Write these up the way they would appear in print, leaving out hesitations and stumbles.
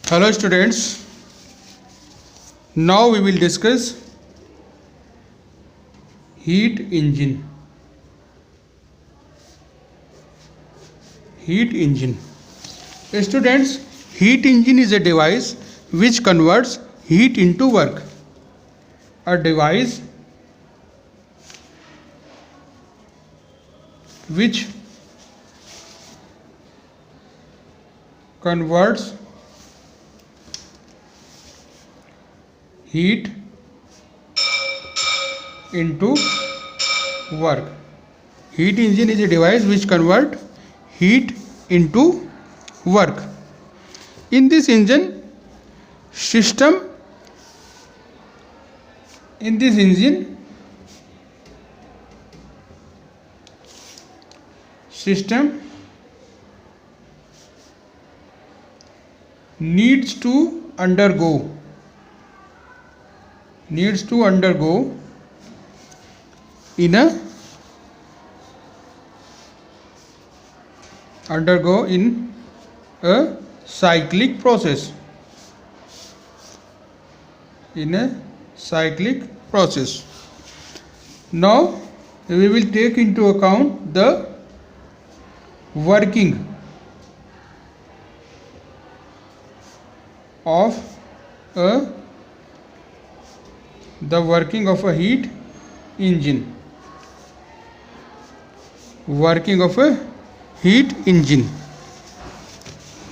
Hello students, now we will discuss heat engine. Heat engine. Students, heat engine is a device which converts heat into work. A device which converts heat into work. Heat engine is a device which converts heat into work. In this engine system, needs to undergo in a cyclic process. Now we will take into account the working of a heat engine.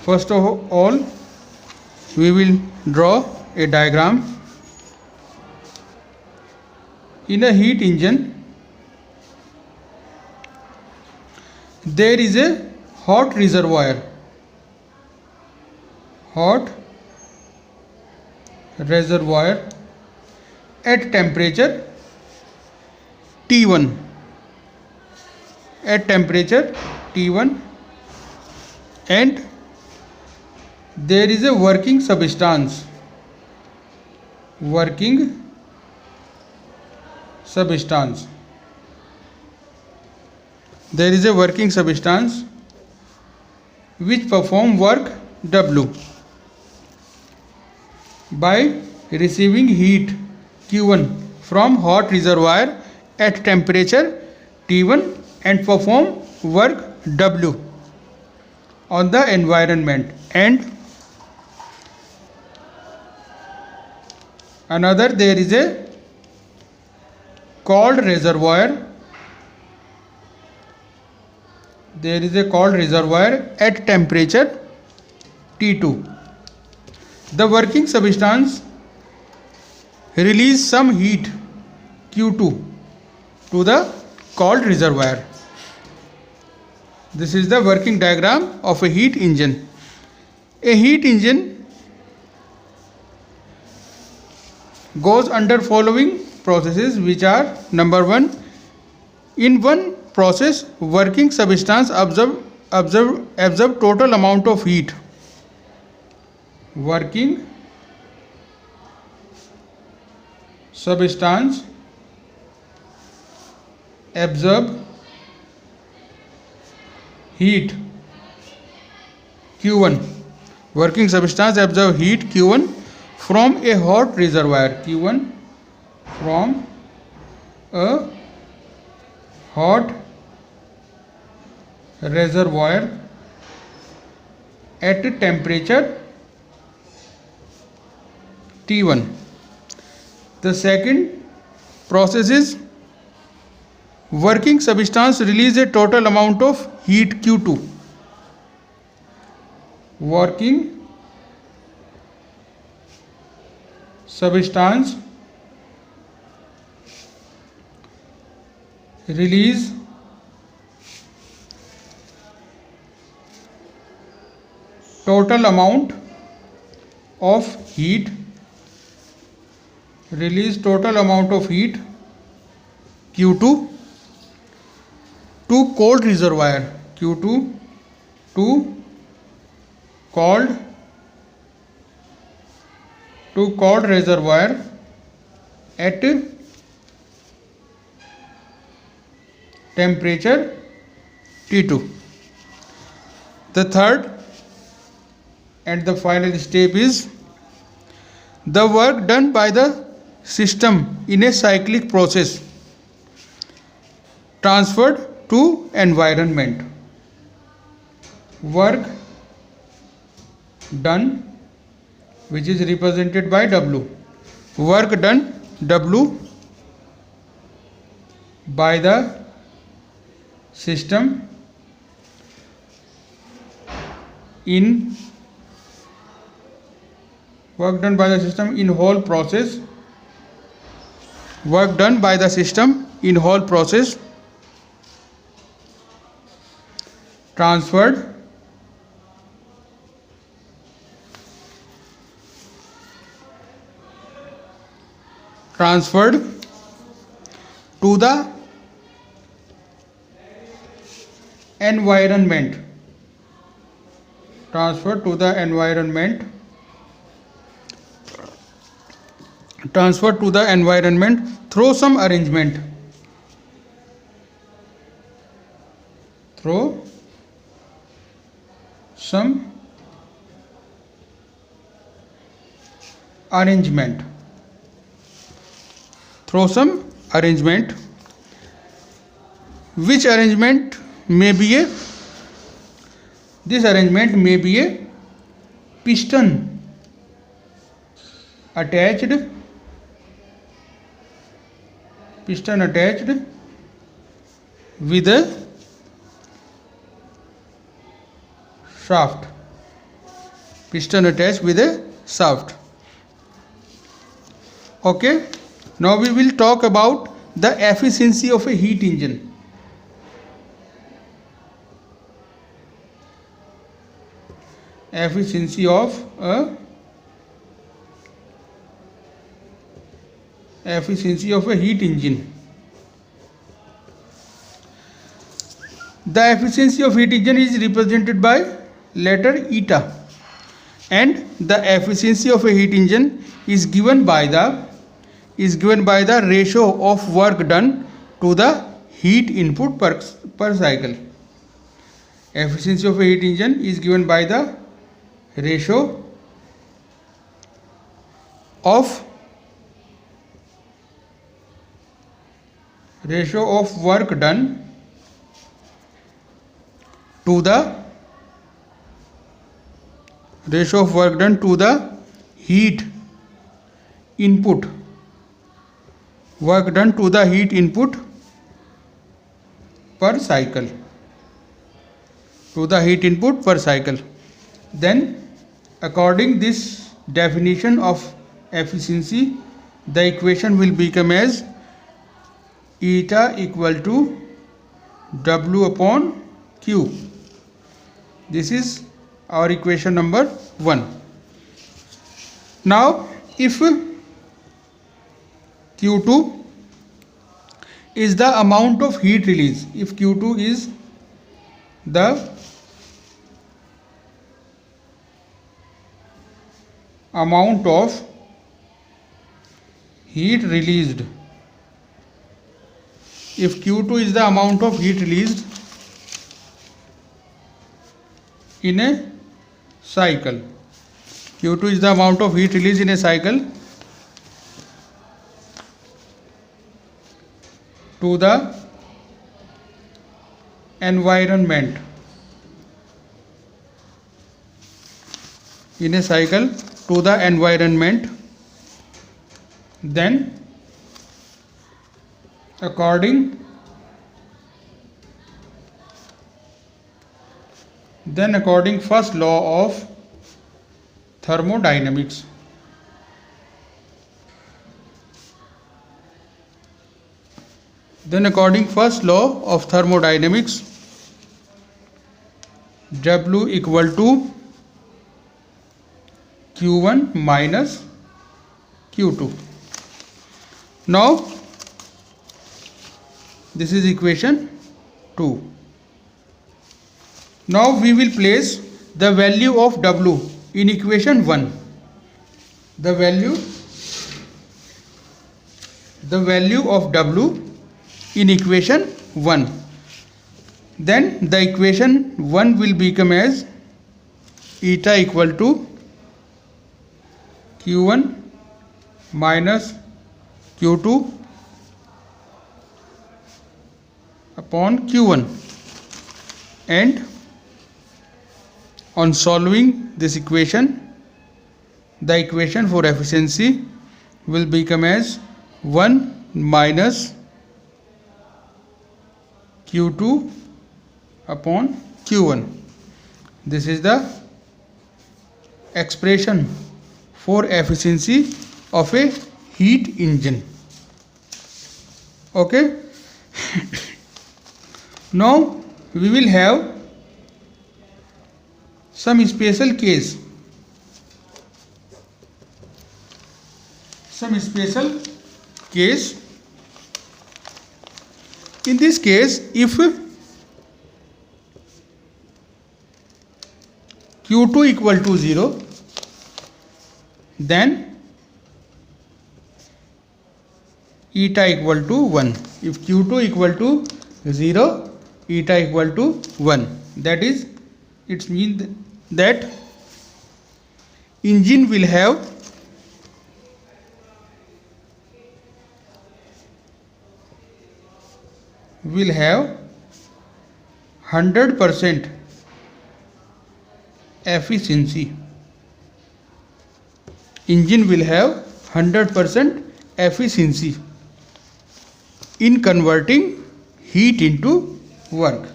First of all, we will draw a diagram. In a heat engine, there is a hot reservoir at temperature T1. And there is a working substance which perform work W by receiving heat Q1 from hot reservoir at temperature T1 and perform work W on the environment. And another, there is a cold reservoir at temperature T2. The working substance release some heat Q2 to the cold reservoir. This is the working diagram of a heat engine. A heat engine goes under following processes, which are: number 1, in one process working substance absorb total amount of heat. Working substance absorb heat Q1. Working substance absorb heat Q1 from a hot reservoir. Q1 from a hot reservoir at temperature T1. The second process is working substance release a total amount of heat Q2. Working substance release total amount of heat Q2 to cold reservoir. Q2 to cold reservoir at temperature T2. The third and the final step is the work done by the system in a cyclic process transferred to environment. Work done, which is represented by W. Work done W by the system in work done by the system in whole process. Work done by the system in whole process transferred to the environment. Transferred to the environment. Transferred to the environment through some arrangement. Through some arrangement. Through some arrangement. Which arrangement may be a? This arrangement may be a piston attached with a shaft. Piston attached with a shaft. Okay, now we will talk about the efficiency of a heat engine. Efficiency of a heat engine. The efficiency of heat engine is represented by letter eta, and the efficiency of a heat engine is given by the ratio of work done to the heat input per cycle. Efficiency of a heat engine is given by the ratio of work done to the heat input. Work done to the heat input per cycle. Then, according this definition of efficiency, the equation will become as eta equal to W upon Q. This is our equation number 1. Now, if Q2 is the amount of heat release, if Q2 is the amount of heat released, if Q2 is the amount of heat released in a cycle, Q2 is the amount of heat released in a cycle to the environment, then according first law of thermodynamics, W equal to Q1 minus Q2. Now, this is equation 2. Now we will place the value of W in equation 1. The value of W in equation 1. Then the equation 1 will become as eta equal to q1 minus q2 upon q1, and on solving this equation, the equation for efficiency will become as 1 minus q2 upon q1. This is the expression for efficiency of a heat engine. Okay. Now we will have some special case. In this case, if q2 equal to 0, then eta equal to 1. If q2 equal to 0, eta equal to 1. That is, it means that engine will have will have 100% efficiency. Engine will have 100% efficiency in converting heat into work.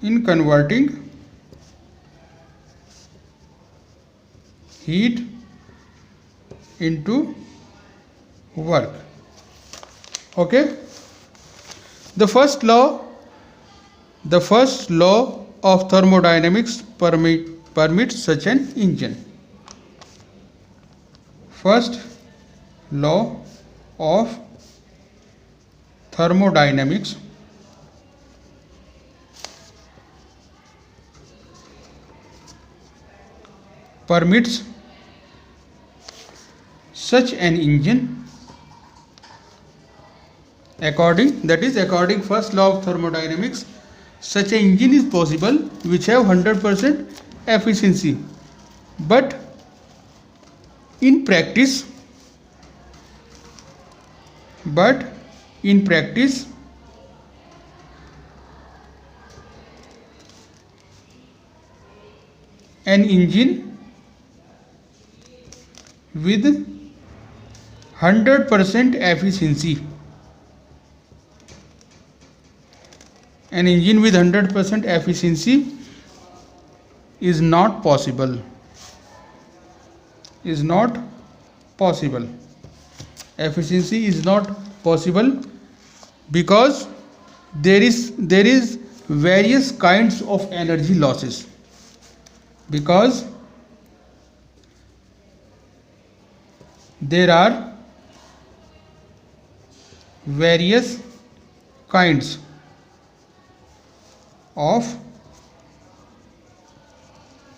In converting heat into work. Okay. The first law of thermodynamics permits such an engine. First law of thermodynamics permits such an engine. According first law of thermodynamics, such an engine is possible which have 100% efficiency. But in practice, an engine with 100% efficiency, is not possible. Efficiency is not possible because there is various kinds of energy losses. Because there are various kinds of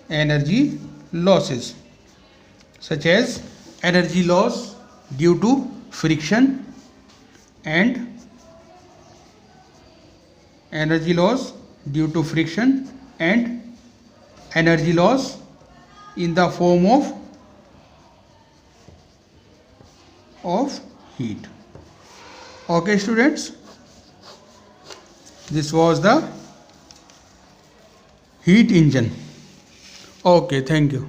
energy losses, such as energy loss due to friction and energy loss in the form of heat. Okay students, this was the heat engine. Okay, thank you.